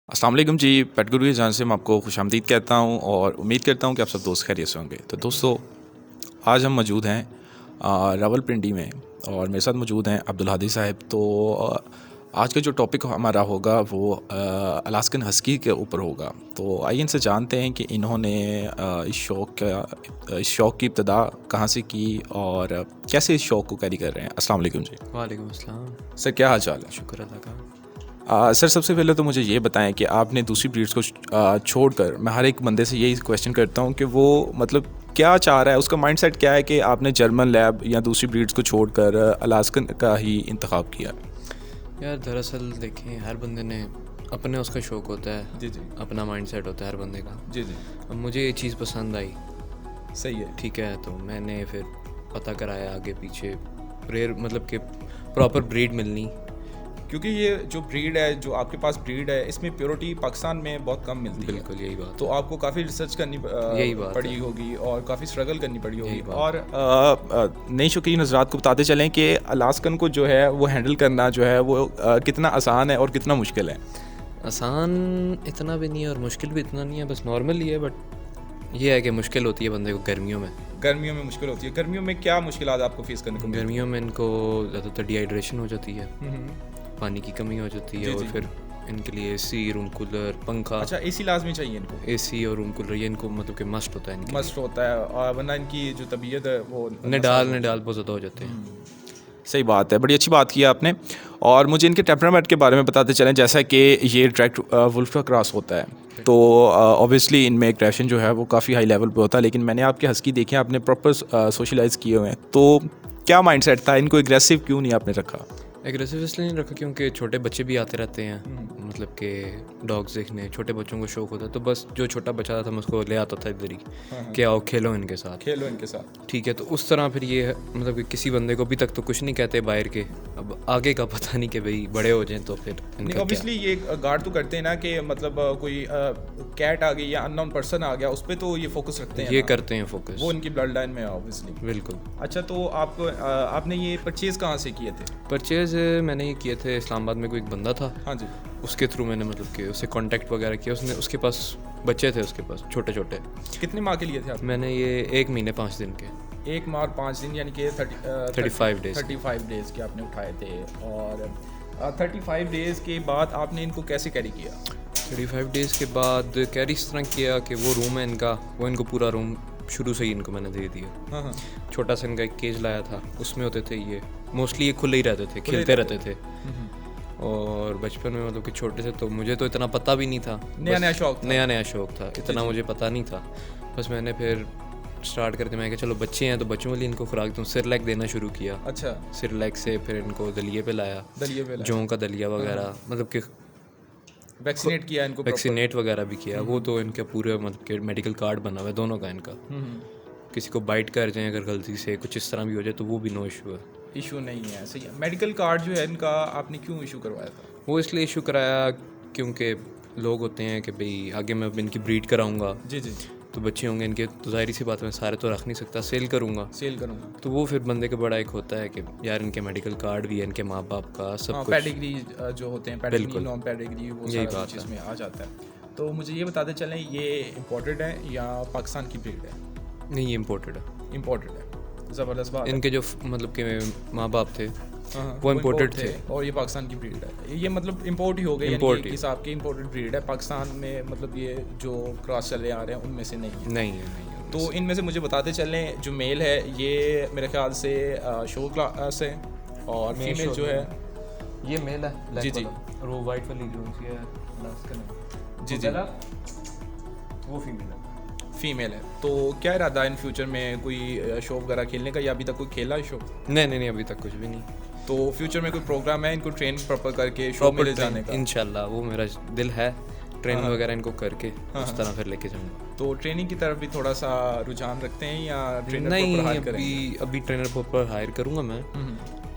अस्सलाम वालेकुम जी, पेट गुरु की जान से मैं आपको खुशामदीद कहता हूँ और उम्मीद करता हूँ कि आप सब दोस्त खैरियत से होंगे। तो दोस्तों, आज हम मौजूद हैं रावलपिंडी में और मेरे साथ मौजूद हैं अब्दुल हादी साहब। तो आज का जो टॉपिक हमारा होगा वो अलास्कन हस्की के ऊपर होगा। तो आइए इनसे जानते हैं कि इन्होंने इस शौक़ की इब्तिदा कहाँ से की और कैसे इस शौक़ को कैरी कर रहे हैं। अस्सलाम वालेकुम जी। वालेकुम अस्सलाम। सर, क्या हाल चाल है? शुक्र अल्लाह का। सर, सबसे पहले तो मुझे ये बताएं कि आपने दूसरी ब्रीड्स को छोड़कर, मैं हर एक बंदे से यही क्वेश्चन करता हूँ कि वो मतलब क्या चाह रहा है, उसका माइंडसेट क्या है कि आपने जर्मन लैब या दूसरी ब्रीड्स को छोड़कर अलास्कन का ही इंतखाब किया? यार दरअसल देखें, हर बंदे ने अपने उसका शौक़ होता है। जी जी। अपना माइंडसेट होता है हर बंदे का। जी जी। अब मुझे ये चीज़ पसंद आई। सही है। ठीक है, तो मैंने फिर पता कराया आगे पीछे, रेयर मतलब कि प्रॉपर ब्रीड मिलनी, क्योंकि ये जो ब्रीड है, जो आपके पास ब्रीड है, इसमें प्योरिटी पाकिस्तान में बहुत कम मिलती है। बिल्कुल यही बात। तो आपको काफ़ी रिसर्च करनी पड़ी होगी और काफ़ी स्ट्रगल करनी पड़ी होगी। और नई शौकीन हज़रात को बताते चलें कि अलास्कन को जो है वो हैंडल करना जो है वो कितना आसान है और कितना मुश्किल है। आसान इतना भी नहीं है और मुश्किल भी इतना नहीं है, बस नॉर्मल ही है। बट ये है कि मुश्किल होती है बंदे को गर्मियों में मुश्किल होती है। गर्मियों में क्या मुश्किलात आपको फेस करने को? गर्मियों में इनको ज़्यादातर डिहाइड्रेशन हो जाती है, पानी की कमी हो जाती है। और फिर इनके लिए एसी, रूम कूलर, पंखा। अच्छा, एसी लाजमी चाहिए इनको? एसी और रूम कूलर ये इनको मतलब कि मस्ट होता है इनके मस्ट होता है, और वरना इनकी जो तबीयत है वो निडाल बहुत ज़्यादा हो जाते हैं। सही बात है, बड़ी अच्छी बात की आपने। और मुझे इनके टेम्परामेंट के बारे में बताते चलें, जैसा कि ये डायरेक्ट वुल्फ का क्रॉस होता है, तो ऑब्वियसली इनमें एग्रेशन जो है वो काफ़ी हाई लेवल पे होता है। लेकिन मैंने आपके हस्की देखे, आपने प्रॉपर सोशलाइज किए हुए हैं, तो क्या माइंडसेट था, इनको एग्रेसिव क्यों नहीं आपने रखा? एग्रेसिव इसलिए नहीं रखा क्योंकि छोटे बच्चे भी आते रहते हैं, मतलब कि डॉग्स देखने छोटे बच्चों को शौक होता है। तो बस जो छोटा बच्चा था मैं उसको ले आता था इधर ही कि आओ खेलो इनके साथ। ठीक है, तो उस तरह फिर ये मतलब कि किसी बंदे को अभी तक तो कुछ नहीं कहते बाहर के। अब आगे का पता नहीं कि भाई बड़े हो जाएं तो फिर ऑब्वियसली ये गार्ड तो करते हैं ना कि मतलब कोई कैट आ गई या अननोन पर्सन आ गया, उस पर तो ये फोकस रखते हैं। ये करते हैं फोकस, वो इनकी ब्लड लाइन में है ऑब्वियसली। बिल्कुल। अच्छा, तो आपने ये परचेज़ कहाँ से किए थे? परचेज़ मैंने ये किए थे इस्लामाबाद में, कोई एक बंदा था। हाँ जी। उसके थ्रू मैंने मतलब कि उससे कांटेक्ट वगैरह किया। उसके पास बच्चे थे, उसके पास छोटे। कितने माह के लिए थे आप? मैंने ये 1 महीने 5 दिन के। 1 माह और 5 दिन, यानी कि 35 डेज़ के आपने उठाए थे। और 35 डेज़ के बाद आपने इनको कैसे कैरी किया? 35 डेज़ के बाद कैरी इस तरह किया कि वो रूम है इनका, वो इनको पूरा रूम शुरू से ही इनको मैंने दे दिया। हाँ। छोटा सा इनका एक केज लाया था, उसमें होते थे ये, मोस्टली ये खुले ही रहते थे, खेलते रहते थे। और बचपन में मतलब कि छोटे से तो मुझे तो इतना पता भी नहीं था, नया शौक था, इतना मुझे पता नहीं था। बस मैंने फिर स्टार्ट करके मैं चलो बच्चे हैं तो बच्चों वाली इनको खुराक दूँ, सिरलैक देना शुरू किया। अच्छा। सिरलैक से फिर इनको दलिए पे लाया, जौ का दलिया वगैरह, मतलब कि वैक्सीनेट वगैरह भी किया। वो तो इनके पूरे मतलब कि मेडिकल कार्ड बना हुआ है दोनों का इनका। किसी को बाइट कर जाए अगर गलती से कुछ इस तरह भी हो जाए तो वो भी नो इशू नहीं है। सही है। मेडिकल कार्ड जो है इनका आपने क्यों इशू करवाया था? वो इसलिए इशू कराया क्योंकि लोग होते हैं कि भाई आगे मैं इनकी ब्रीड कराऊंगा। जी। तो बच्चे होंगे इनके, तो जाहिर सी बात मैं सारे तो रख नहीं सकता, सेल करूंगा। तो वो फिर बंदे के बड़ा एक होता है कि यार इनके मेडिकल कार्ड भी है, इनके माँ बाप का सब कुछ, पेडिग्री जो होते हैं, पेडिग्री, नॉन पेडिग्री, वो यही बात चीज़ में आ जाता है। तो मुझे ये बताते चलें, ये इम्पोर्टेड है या पाकिस्तान की ब्रीड है? नहीं, ये इम्पोर्टेड है। ज़बरदस्त बात। इनके जो मतलब के माँ बाप थे वो इम्पोर्टेड थे और ये पाकिस्तान की ब्रीड है। ये मतलब इम्पोर्ट ही हो गई, यानी कि आपकी इम्पोर्टेड ब्रीड है। पाकिस्तान में मतलब ये जो क्रॉस चले आ रहे हैं उनमें से नहीं है। तो इनमें से मुझे बताते चलें, जो मेल है ये मेरे ख्याल से शो क्लास है, और फीमेल जो है ये मेल है। जी। और वो वाइट वाली जो है अलास्कन है। जी। वो फीमेल है। तो क्या इरादा है इन फ्यूचर में, कोई शो वगैरह खेलने का, या अभी तक कोई खेला है शो? नहीं, अभी तक कुछ भी नहीं। तो फ्यूचर में कोई प्रोग्राम है इनको ट्रेन प्रॉपर करके शो में ले जाने का? इंशाल्लाह वो मेरा दिल है, ट्रेनिंग वगैरह इनको करके उस तरह फिर लेके जाऊंगा। तो ट्रेनिंग की तरफ भी थोड़ा सा रुझान रखते हैं या ट्रेनर नहीं? प्रॉपर हायर करेंगे? अभी ट्रेनर प्रॉपर हायर करूंगा मैं,